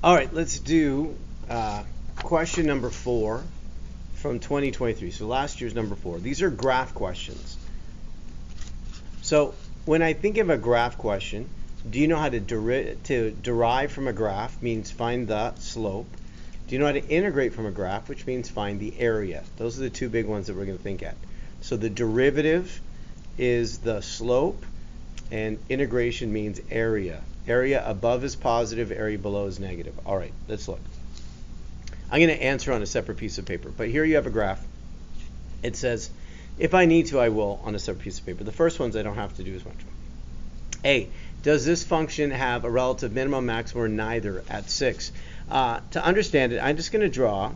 All right, let's do question number 4 from 2023. So last year's number 4. These are graph questions. So when I think of a graph question, do you know how to derive from a graph, means find the slope? Do you know how to integrate from a graph, which means find the area? Those are the two big ones that we're going to think at. So the derivative is the slope, and integration means area. Area above is positive, area below is negative. All right, let's look. I'm going to answer on a separate piece of paper, but here you have a graph. It says, if I need to, I will, on a separate piece of paper. The first ones I don't have to do as much. A, does this function have a relative minimum, maximum, or neither at 6? To understand it, I'm just going to draw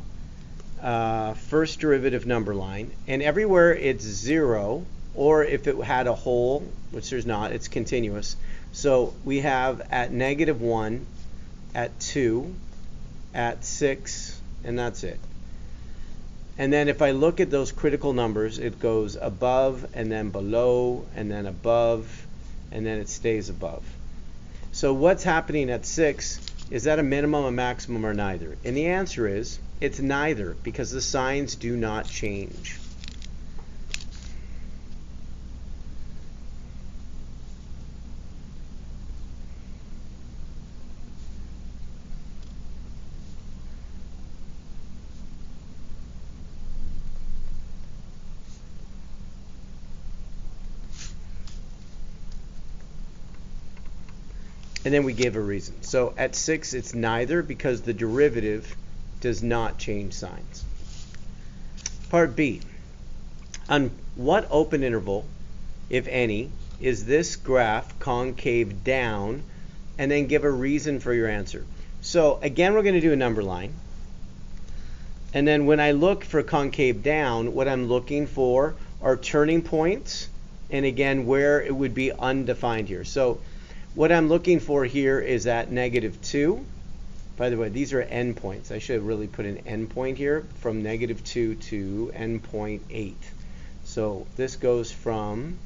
first derivative number line, and everywhere it's 0, or if it had a hole, which there's not, it's continuous. So we have at -1, at 2, at 6, and that's it. And then if I look at those critical numbers, it goes above, and then below, and then above, and then it stays above. So what's happening at 6? Is that a minimum, a maximum, or neither? And the answer is, it's neither, because the signs do not change. And then we gave a reason. So at 6, it's neither, because the derivative does not change signs. Part B. On what open interval, if any, is this graph concave down? And then give a reason for your answer. So again, we're going to do a number line. And then when I look for concave down, what I'm looking for are turning points. And again, where it would be undefined here. So what I'm looking for here is at -2. By the way, these are endpoints. I should have really put an endpoint here from -2 to endpoint 8. So this goes from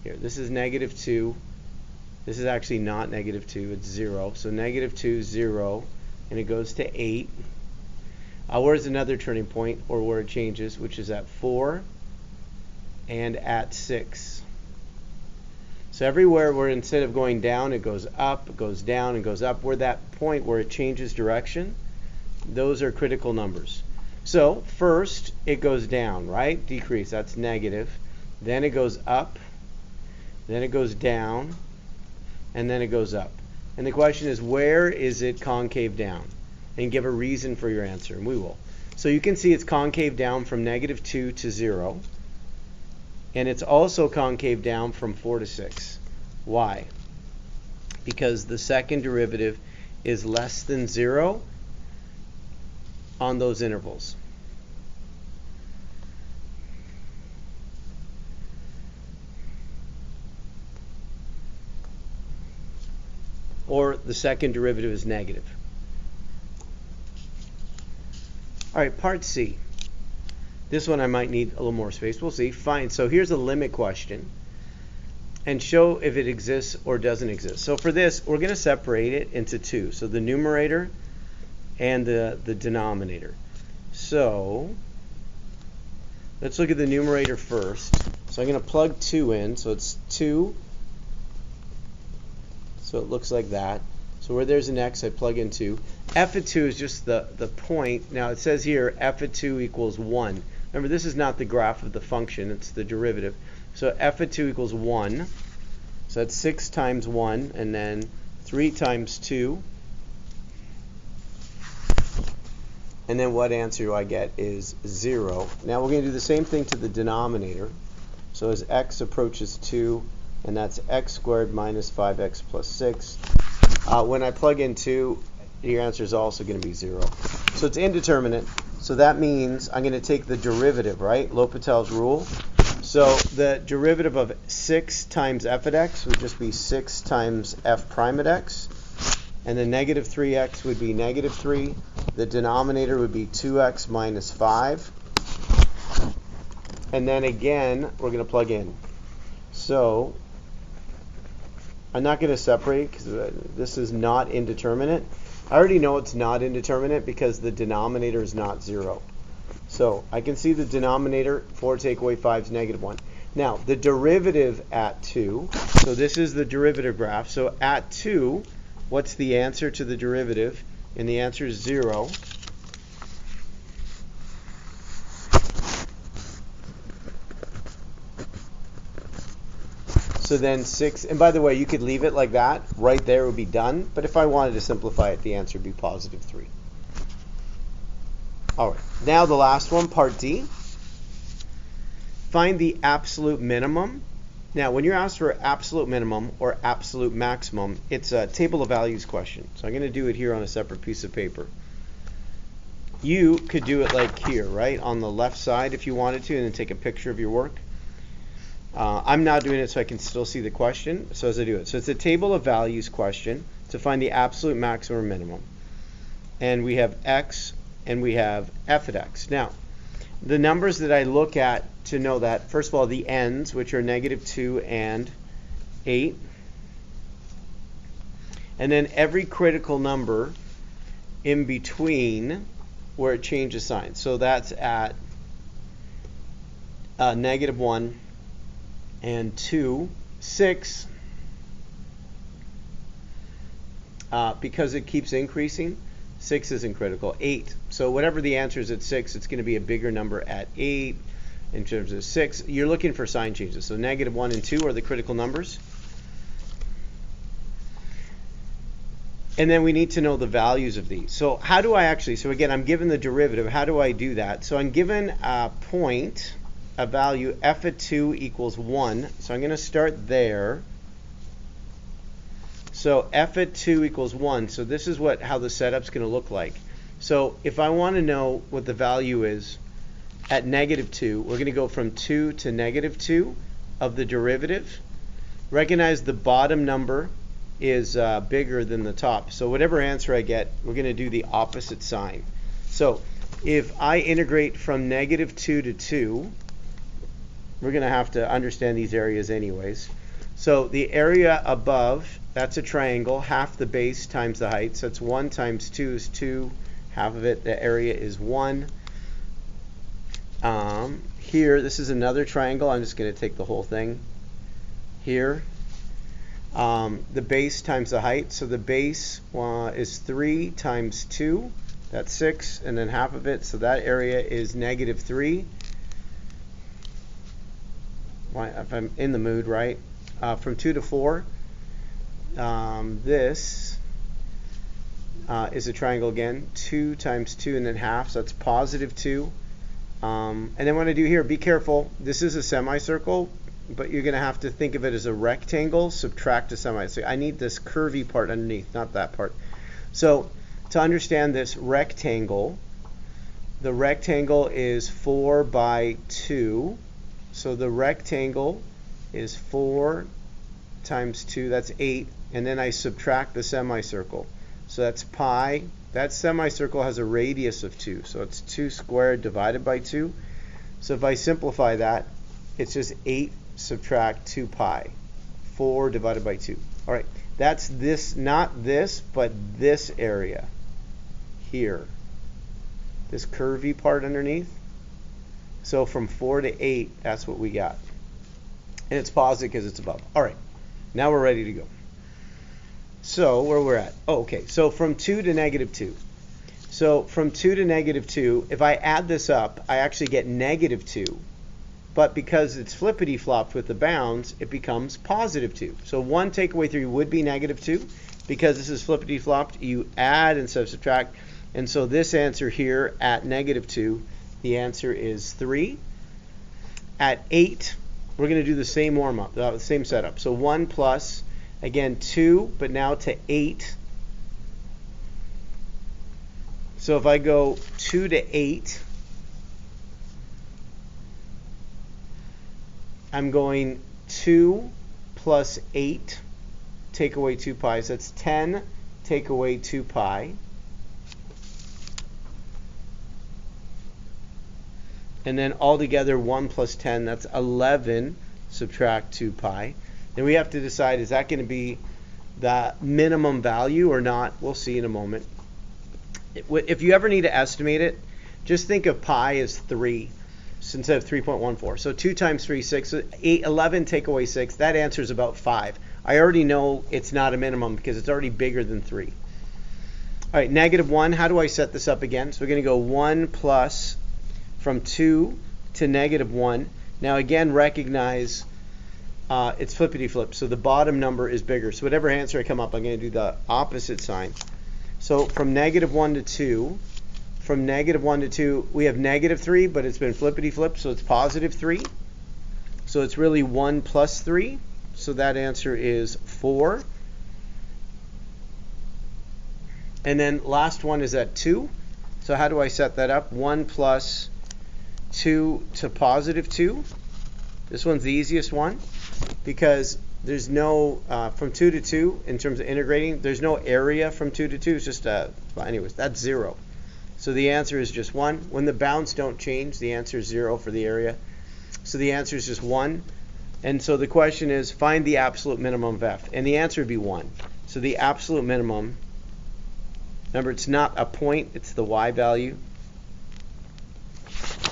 here. This is -2. This is actually not -2. It's 0. So -2, 0, and it goes to 8. Where's another turning point, or where it changes, which is at 4 and at 6. So everywhere where instead of going down, it goes up, it goes down, and goes up, where that point where it changes direction, those are critical numbers. So first, it goes down, right? Decrease, that's negative. Then it goes up, then it goes down, and then it goes up. And the question is, where is it concave down? And give a reason for your answer, and we will. So you can see it's concave down from -2 to 0. And it's also concave down from 4 to 6. Why? Because the second derivative is less than 0 on those intervals. Or the second derivative is negative. All right, part C. This one I might need a little more space. We'll see. Fine. So here's a limit question. And show if it exists or doesn't exist. So for this, we're going to separate it into 2. So the numerator and the denominator. So let's look at the numerator first. So I'm going to plug 2 in. So it's 2. So it looks like that. So where there's an x, I plug in 2. F of 2 is just the point. Now it says here f of 2 equals 1. Remember, this is not the graph of the function, it's the derivative. So f of 2 equals 1. So that's 6 times 1, and then 3 times 2. And then what answer do I get is 0. Now we're going to do the same thing to the denominator. So as x approaches 2, and that's x squared minus 5x plus 6. When I plug in 2, your answer is also going to be 0. So it's indeterminate. So that means I'm going to take the derivative, right? L'Hopital's rule. So the derivative of 6 times f at x would just be 6 times f prime at x. And the -3x would be -3. The denominator would be 2x minus 5. And then again, we're going to plug in. So I'm not going to separate because this is not indeterminate. I already know it's not indeterminate because the denominator is not 0. So I can see the denominator, 4 take away 5 is negative 1. Now, the derivative at 2, so this is the derivative graph. So at 2, what's the answer to the derivative? And the answer is 0. So then 6, and by the way, you could leave it like that. Right there would be done. But if I wanted to simplify it, the answer would be positive 3. All right, now the last one, part D. Find the absolute minimum. Now, when you're asked for absolute minimum or absolute maximum, it's a table of values question. So I'm going to do it here on a separate piece of paper. You could do it like here, right, on the left side if you wanted to, and then take a picture of your work. I'm not doing it so I can still see the question, so as I do it. So it's a table of values question to find the absolute maximum or minimum. And we have x and we have f at x. Now, the numbers that I look at to know that, first of all, the ends, which are negative 2 and 8. And then every critical number in between where it changes sign. So that's at negative 1 and 2, 6, because it keeps increasing, 6 isn't critical, 8. So whatever the answer is at 6, it's going to be a bigger number at 8. In terms of 6, you're looking for sign changes. So negative 1 and 2 are the critical numbers. And then we need to know the values of these. So how do I actually, so again, I'm given the derivative. How do I do that? So I'm given a point, a value, f at 2 equals 1. So I'm going to start there. So f at 2 equals 1. So this is how the setup's going to look like. So if I want to know what the value is at negative 2, we're going to go from 2 to negative 2 of the derivative. Recognize the bottom number is bigger than the top. So whatever answer I get, we're going to do the opposite sign. So if I integrate from negative 2 to 2, we're going to have to understand these areas anyways. So the area above, that's a triangle, half the base times the height. So it's 1 times 2 is 2. Half of it, the area is 1. Here, this is another triangle. I'm just going to take the whole thing here. The base times the height. So the base is 3 times 2. That's 6. And then half of it. So that area is negative 3. If I'm in the mood, right? From 2 to 4. This is a triangle again. 2 times 2 and then half. So that's positive 2. And then what I do here, be careful. This is a semicircle, but you're going to have to think of it as a rectangle. Subtract a semicircle. I need this curvy part underneath, not that part. So to understand this rectangle, the rectangle is 4 by 2. So the rectangle is 4 times 2. That's 8. And then I subtract the semicircle. So that's pi. That semicircle has a radius of 2. So it's 2 squared divided by 2. So if I simplify that, it's just 8 subtract 2 pi. 4 divided by 2. All right. That's this, not this, but this area here. This curvy part underneath. So from 4 to 8, that's what we got. And it's positive because it's above. All right. Now we're ready to go. So where we're at. Oh, okay. So from 2 to negative 2. So from 2 to negative 2, if I add this up, I actually get negative 2. But because it's flippity-flopped with the bounds, it becomes positive 2. So 1 take away 3 would be negative 2. Because this is flippity-flopped, you add instead of subtract. And so this answer here at negative 2, the answer is 3. At 8, we're going to do the same warm-up, the same setup. So 1 plus, again, 2, but now to 8. So if I go 2 to 8, I'm going 2 plus 8, take away 2 pi. So that's 10, take away 2 pi. And then altogether 1 plus 10, that's 11, subtract 2 pi. Then we have to decide, is that going to be the minimum value or not, we'll see in a moment. If you ever need to estimate it, just think of pi as 3 instead of 3.14. So 2 times 3 is 6. 11 take away 6. That answer is about 5. I already know it's not a minimum because it's already bigger than 3. All right, -1. How do I set this up again? So we're going to go 1 plus from 2 to -1. Now again, recognize it's flippity-flip. So the bottom number is bigger. So whatever answer I come up, I'm going to do the opposite sign. So from -1 to 2, from -1 to 2, we have -3, but it's been flippity-flip, so it's +3. So it's really 1 plus 3. So that answer is 4. And then last one is at 2. So how do I set that up? 1 plus 2 to +2. This one's the easiest one because there's no, from 2 to 2, in terms of integrating, there's no area from 2 to 2. It's just, well, anyways, that's 0. So the answer is just 1. When the bounds don't change, the answer is 0 for the area. So the answer is just 1. And so the question is, find the absolute minimum of f. And the answer would be 1. So the absolute minimum, remember, it's not a point, it's the y value.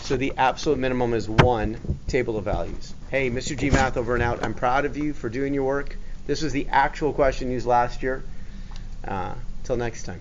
So the absolute minimum is 1, table of values. Hey, Mr. G Math over and out. I'm proud of you for doing your work. This was the actual question used last year. Till next time.